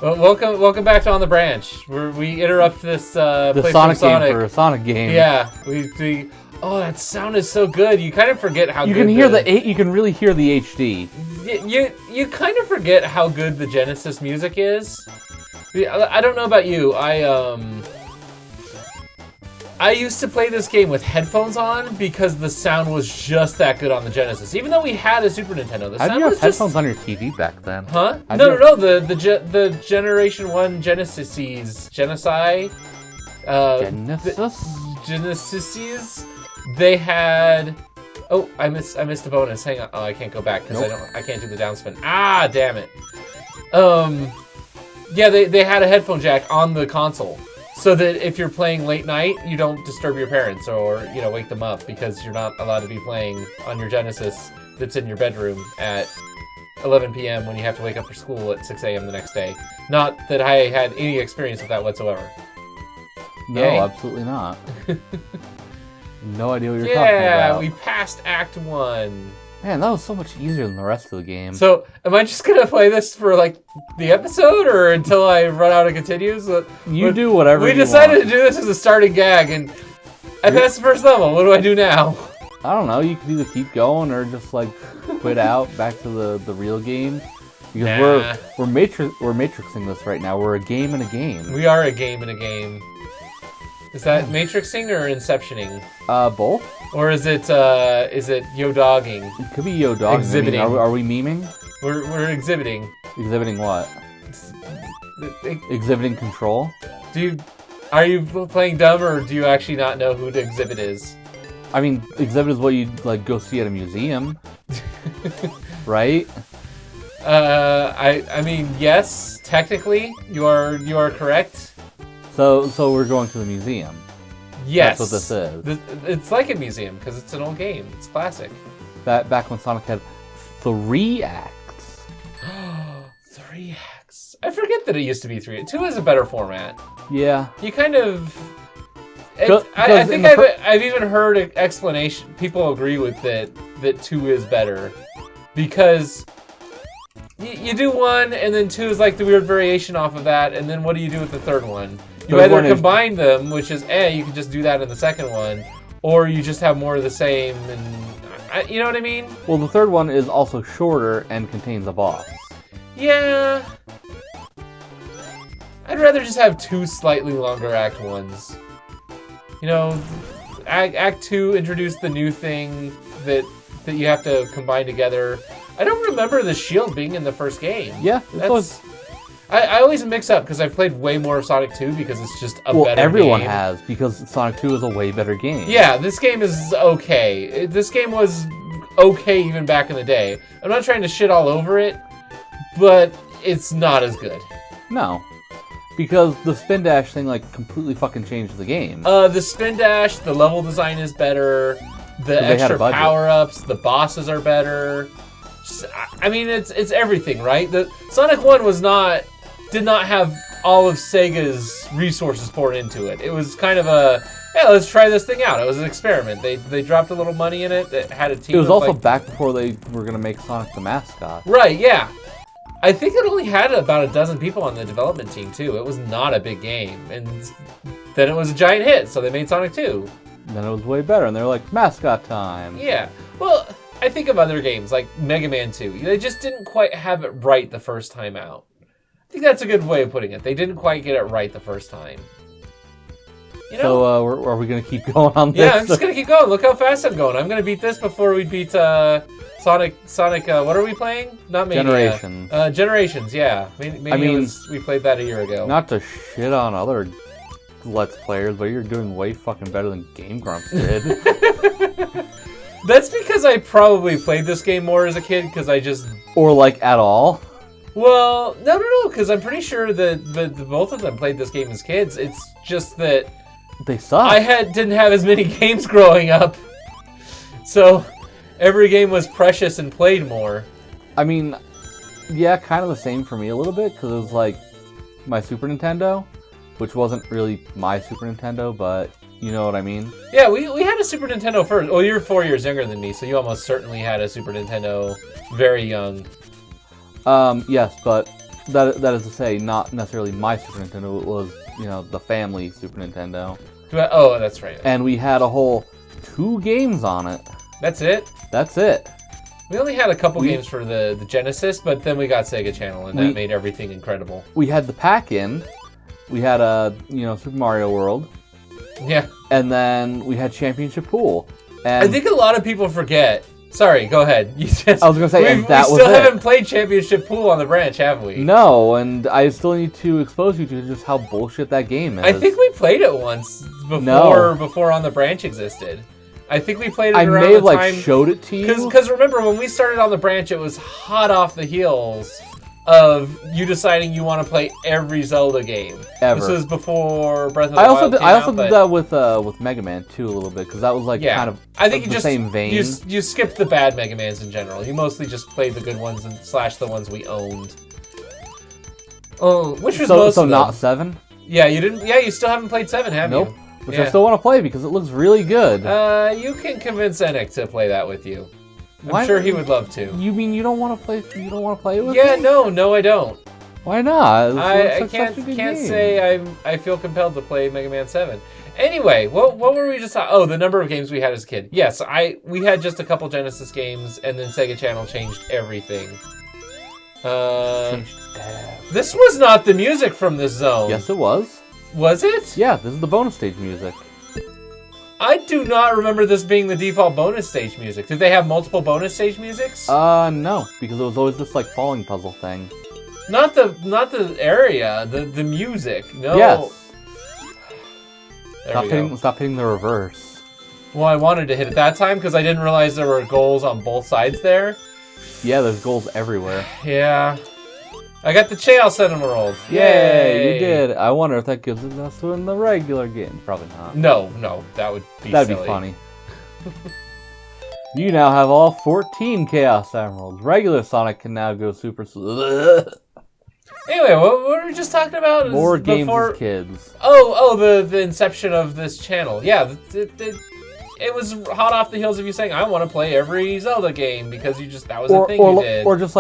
Well, welcome back to On the Branch. We interrupt this the play Sonic from game for a Sonic game. Yeah, we. Oh, that sound is so good. You kind of forget how you good can hear you can really hear the HD. You kind of forget how good the Genesis music is. I don't know about you. I used to play this game with headphones on because the sound was just that good on the Genesis. Even though we had a Super Nintendo, the How sound do you have was headphones on your TV back then? Huh? No. The Generation 1 Genesis. Genesis. They had. Oh, I missed a bonus. Hang on. Oh, I can't go back because I can't do the downspin. Ah, damn it. Yeah, they had a headphone jack on the console. So that if you're playing late night, you don't disturb your parents or, wake them up because you're not allowed to be playing on your Genesis that's in your bedroom at 11 p.m. when you have to wake up for school at 6 a.m. the next day. Not that I had any experience with that whatsoever. No, Yay. Absolutely not. No idea what you're talking about. Yeah, we passed Act 1. Man, that was so much easier than the rest of the game. So, am I just going to play this for, the episode or until I run out of continues? You do whatever you want. We decided to do this as a starting gag, and I passed the first level. What do I do now? I don't know. You could either keep going or just, quit out back to the real game. Because we're matrixing this right now. We're a game in a game. We are a game in a game. Is that matrixing or inceptioning? Both. Or is it yo-dogging? It could be yo-dogging. Exhibiting. I mean, are we memeing? We're exhibiting. Exhibiting what? Exhibiting control? Are you playing dumb or do you actually not know who the exhibit is? I mean, exhibit is what you'd go see at a museum. Right? I mean, yes, technically, you are correct. So we're going to the museum. Yes. That's what this is. It's like a museum because it's an old game. It's classic. Back when Sonic had 3 acts. 3 acts. I forget that it used to be 3. 2 is a better format. Yeah. You kind of... I think I've even heard an explanation. People agree with that 2 is better. Because you do 1 and then 2 is like the weird variation off of that. And then what do you do with the third one? You either combine them, which is, you can just do that in the second one, or you just have more of the same, and you know what I mean? Well, the third one is also shorter and contains a boss. Yeah. I'd rather just have 2 slightly longer Act 1s. Act 2 introduced the new thing that you have to combine together. I don't remember the shield being in the first game. Yeah, I always mix up because I've played way more of Sonic 2 because it's just a better game. Well, everyone has because Sonic 2 is a way better game. Yeah, this game is okay. This game was okay even back in the day. I'm not trying to shit all over it, but it's not as good. No, because the spin dash thing completely fucking changed the game. The spin dash, the level design is better. The extra power-ups, the bosses are better. I mean, it's everything, right? The Sonic 1 did not have all of Sega's resources poured into it. It was kind of let's try this thing out. It was an experiment. They dropped a little money in it. It had a team. It was also back before they were going to make Sonic the mascot. Right, yeah. I think it only had about a dozen people on the development team, too. It was not a big game. And then it was a giant hit, so they made Sonic 2. Then it was way better, and they were like, mascot time. Yeah. Well, I think of other games, like Mega Man 2. They just didn't quite have it right the first time out. I think that's a good way of putting it. They didn't quite get it right the first time. So, are we going to keep going on this? Yeah, I'm just going to keep going. Look how fast I'm going. I'm going to beat this before we beat Sonic, what are we playing? Not Mania. Generations. Generations, yeah. We played that a year ago. Not to shit on other Let's Players, but you're doing way fucking better than Game Grumps did. That's because I probably played this game more as a kid, because I just... Or, at all? Well, no, because I'm pretty sure that both of them played this game as kids. It's just that... They suck. Didn't have as many games growing up. So, every game was precious and played more. I mean, yeah, kind of the same for me a little bit, because it was my Super Nintendo, which wasn't really my Super Nintendo, but you know what I mean? Yeah, we had a Super Nintendo first. Well, you're 4 years younger than me, so you almost certainly had a Super Nintendo very young. Yes, but That is to say, not necessarily my Super Nintendo. It was, the family Super Nintendo. Oh, that's right. And we had a whole 2 games on it. That's it? That's it. We only had a couple games for the Genesis, but then we got Sega Channel, and that made everything incredible. We had the pack-in. We had Super Mario World. Yeah. And then we had Championship Pool. And I think a lot of people forget. Sorry, go ahead. I was going to say, and that was it. We still haven't played Championship Pool on the branch, have we? No, and I still need to expose you to just how bullshit that game is. I think we played it once before On the Branch existed. I think we played it around the time... I may have, showed it to you. Because remember, when we started On the Branch, it was hot off the heels of you deciding you want to play every Zelda game. Ever. This was before Breath of the Wild I also did that with Mega Man too a little bit, because that was kind of the same vein. You skipped the bad Mega Mans in general. You mostly just played the good ones and / the ones we owned. Oh, which was most of them. So not 7? Yeah, you didn't. Yeah, you still haven't played 7, have you? Nope. Which I still want to play because it looks really good. You can convince Enoch to play that with you. I'm sure he would love to. You mean you don't want to play? You don't want to play it with? Yeah, me? no, I don't. Why not? I can't say I feel compelled to play Mega Man 7. Anyway, what were we just talking? Oh, the number of games we had as a kid. Yes, we had just a couple Genesis games, and then Sega Channel changed everything. This was not the music from this zone. Yes, it was. Was it? Yeah, this is the bonus stage music. I do not remember this being the default bonus stage music. Did they have multiple bonus stage musics? No, because it was always this falling puzzle thing. Not the area, the music. No. Yes. Stop hitting the reverse. Well, I wanted to hit it that time because I didn't realize there were goals on both sides there. Yeah, there's goals everywhere. Yeah. I got the Chaos Emerald. Yay! You did. I wonder if that gives us in the regular game. Probably not. No, that would be That'd silly. Be funny. You now have all 14 Chaos Emeralds. Regular Sonic can now go super... Anyway, what were we just talking about? More games as kids. Oh, the inception of this channel. Yeah, it was hot off the heels of you saying, I want to play every Zelda game, because that was a thing you did. Or just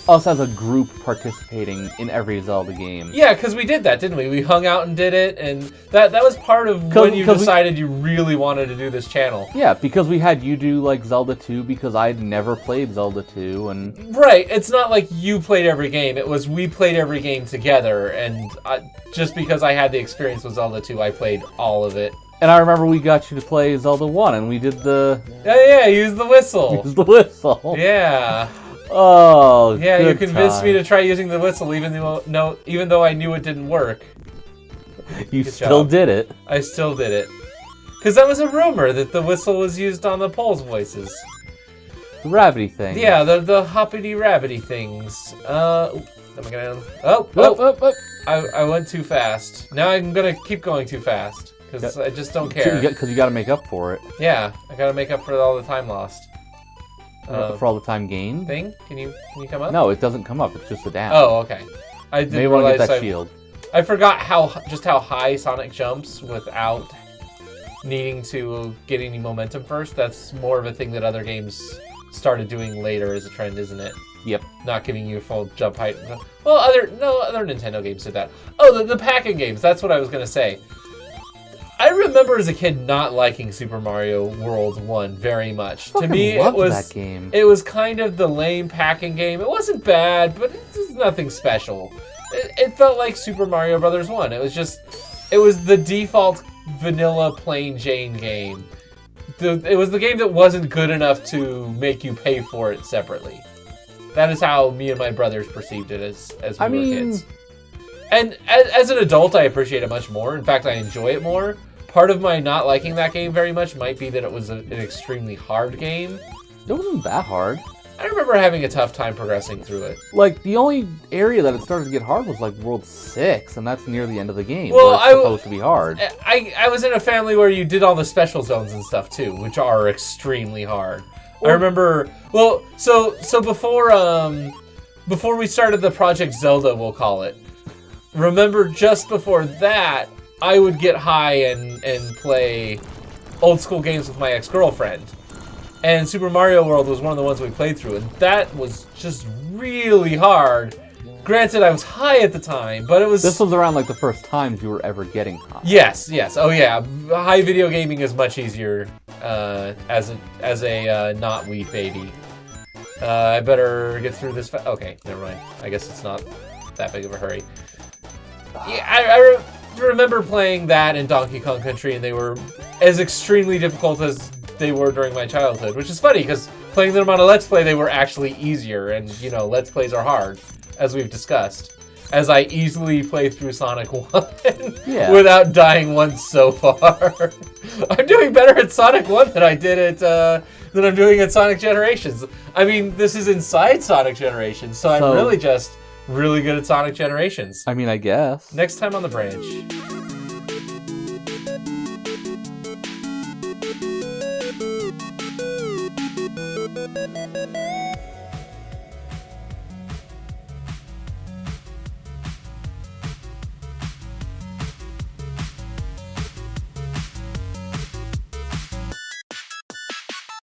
us as a group participating in every Zelda game. Yeah, because we did that, didn't we? We hung out and did it, and that was part of when you decided you really wanted to do this channel. Yeah, because we had you do Zelda 2, because I'd never played Zelda 2, and... Right, it's not like you played every game, it was we played every game together, and just because I had the experience with Zelda 2, I played all of it. And I remember we got you to play Zelda 1, and we did the... Yeah, use the whistle. Use the whistle. Yeah. Oh, yeah, you convinced me to try using the whistle, even though I knew it didn't work. You still did it. I still did it, because that was a rumor that the whistle was used on the Pole's voices. The rabbity thing. Yeah, the hoppity rabbity things. Am I gonna? Oh! I went too fast. Now I'm gonna keep going too fast because I just don't care. Because you got to make up for it. Yeah, I gotta make up for all the time lost. For all the time gained? Thing? Can you come up? No, it doesn't come up. It's just a down. Oh, okay. I didn't Maybe want to get that shield. I forgot how high Sonic jumps without needing to get any momentum first. That's more of a thing that other games started doing later as a trend, isn't it? Yep. Not giving you full jump height. Well, other Nintendo games did that. Oh, the packing games. That's what I was gonna say. I remember as a kid not liking Super Mario World 1 very much. To me, it was kind of the lame packing game. It wasn't bad, but it was nothing special. It felt like Super Mario Brothers 1. It was the default vanilla plain Jane game. It was the game that wasn't good enough to make you pay for it separately. That is how me and my brothers perceived it as we were kids. And as an adult, I appreciate it much more. In fact, I enjoy it more. Part of my not liking that game very much might be that it was an extremely hard game. It wasn't that hard. I remember having a tough time progressing through it. The only area that it started to get hard was World 6, and that's near the end of the game. Well, it's supposed to be hard. I was in a family where you did all the special zones and stuff too, which are extremely hard. I remember. Well, so before we started the Project Zelda, we'll call it. Remember, just before that, I would get high and play old school games with my ex-girlfriend. And Super Mario World was one of the ones we played through, and that was just really hard. Granted, I was high at the time, but it was... This was around like the first times you were ever getting high. Yes. Oh yeah, high video gaming is much easier as a not weed baby. I better get through this. Okay, never mind. I guess it's not that big of a hurry. Yeah, I remember playing that in Donkey Kong Country, and they were as extremely difficult as they were during my childhood, which is funny because playing them on a Let's Play, they were actually easier, and you know, Let's Plays are hard, as we've discussed. As I easily play through Sonic 1 without dying once so far. I'm doing better at Sonic 1 than I did at than I'm doing at Sonic Generations. I mean, this is inside Sonic Generations, so I'm really just really good at Sonic Generations. I mean, I guess. Next time on the branch.